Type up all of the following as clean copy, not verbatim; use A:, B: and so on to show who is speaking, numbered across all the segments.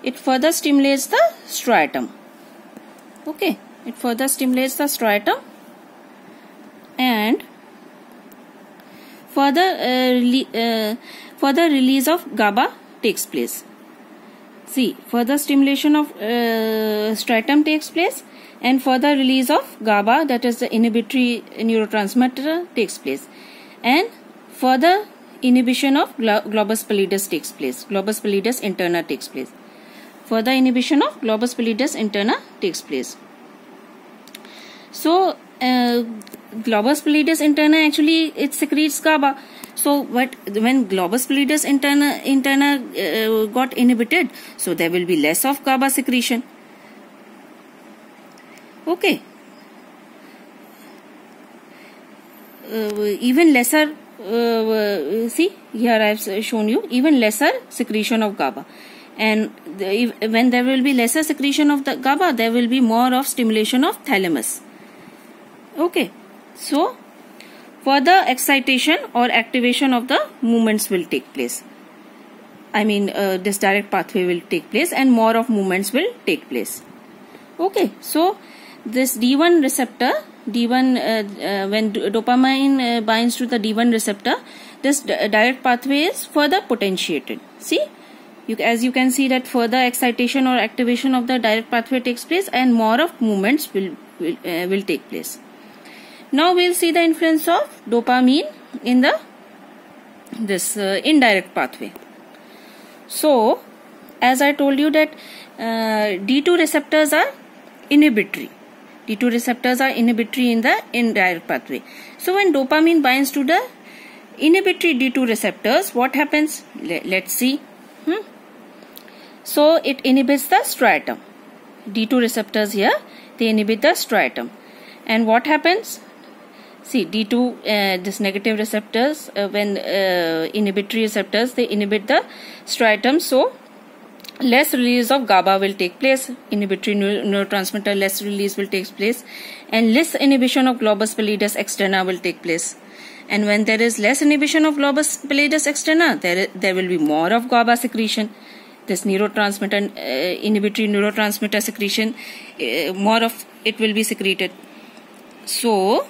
A: it further stimulates the striatum. Okay, it further stimulates the striatum, and further release of GABA takes place. See, further stimulation of striatum takes place, and further release of GABA, that is the inhibitory neurotransmitter, takes place, and further inhibition of globus pallidus takes place. Globus pallidus interna takes place. Further inhibition of globus pallidus interna takes place. So, globus pallidus interna actually it secretes GABA. So, when globus pallidus interna got inhibited, so there will be less of GABA secretion. Okay. Even lesser. See, here I have shown you even lesser secretion of GABA, and when there will be lesser secretion of the GABA, there will be more of stimulation of thalamus. Okay, so further excitation or activation of the movements will take place. I mean, this direct pathway will take place, and more of movements will take place. Okay, so this D1 receptor, when dopamine binds to the D1 receptor, this direct pathway is further potentiated. See, as you can see that further excitation or activation of the direct pathway takes place, and more of movements will take place. Now we'll see the influence of dopamine in this indirect pathway. So, as I told you that D2 receptors are inhibitory. D2 receptors are inhibitory in the indirect pathway. So, when dopamine binds to the inhibitory D2 receptors, what happens? Let's see. So, it inhibits the striatum. D2 receptors here, they inhibit the striatum. And what happens? See, D2, this negative receptors, when inhibitory receptors, they inhibit the striatum. So, less release of GABA will take place, inhibitory neurotransmitter less release will take place, and less inhibition of globus pallidus externa will take place. And when there is less inhibition of globus pallidus externa, there will be more of GABA secretion. This neurotransmitter, inhibitory neurotransmitter secretion, more of it will be secreted. So,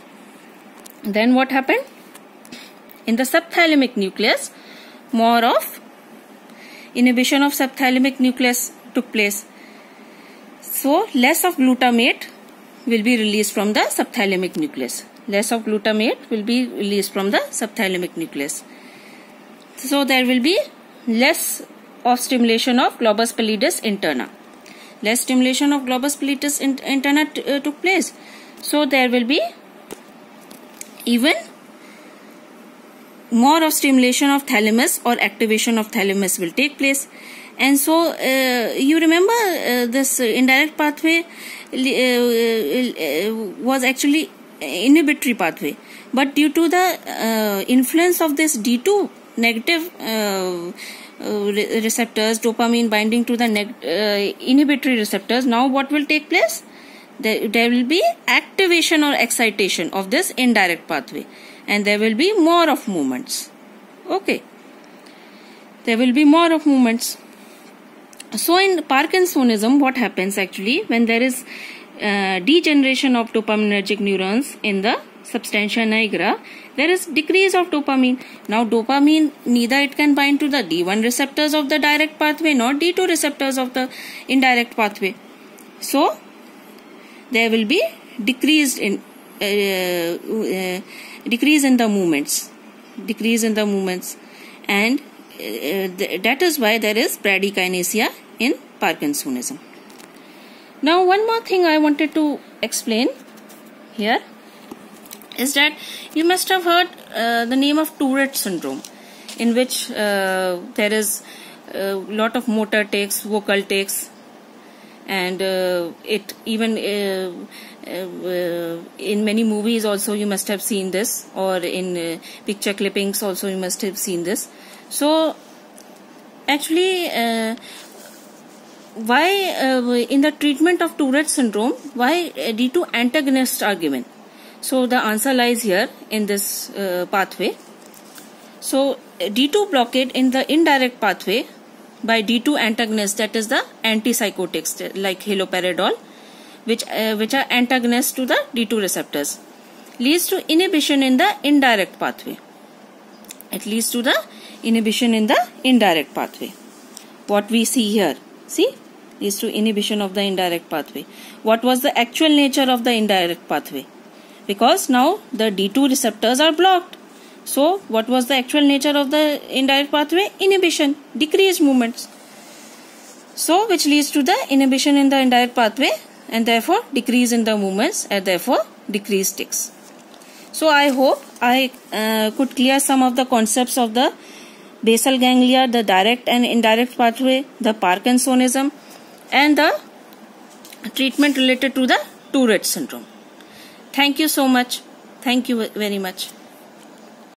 A: then what happened? In the subthalamic nucleus, more of inhibition of subthalamic nucleus took place. So, less of glutamate will be released from the subthalamic nucleus. Less of glutamate will be released from the subthalamic nucleus. So, there will be less of stimulation of globus pallidus interna. Less stimulation of globus pallidus interna took place. So, there will be even more of stimulation of thalamus or activation of thalamus will take place. And so, you remember this indirect pathway was actually inhibitory pathway. But due to the influence of this D2 negative receptors, dopamine binding to the inhibitory receptors, now what will take place? There will be activation or excitation of this indirect pathway, and there will be more of movements. Okay, there will be more of movements. So in Parkinsonism, what happens actually when there is degeneration of dopaminergic neurons in the substantia nigra, there is decrease of dopamine. Now dopamine, neither it can bind to the D1 receptors of the direct pathway nor D2 receptors of the indirect pathway. So there will be decrease in the movements, and that is why there is bradykinesia in Parkinsonism. Now, one more thing I wanted to explain here is that you must have heard the name of Tourette syndrome, in which there is a lot of motor tics, vocal tics, and it even in many movies also you must have seen this, or in picture clippings also you must have seen this. So actually why in the treatment of Tourette syndrome, why D2 antagonists are given? So the answer lies here in this pathway. So D2 blockade in the indirect pathway by D2 antagonists, that is the antipsychotics like haloperidol, which are antagonists to the D2 receptors, leads to inhibition in the indirect pathway. It leads to the inhibition in the indirect pathway. What we see here, see, leads to inhibition of the indirect pathway. What was the actual nature of the indirect pathway? Because now the D2 receptors are blocked. So what was the actual nature of the indirect pathway? Inhibition, decreased movements. So which leads to the inhibition in the indirect pathway and therefore decrease in the movements and therefore decreased tics. So I hope I could clear some of the concepts of the basal ganglia, the direct and indirect pathway, the Parkinsonism, and the treatment related to the Tourette syndrome. Thank you so much. Thank you very much.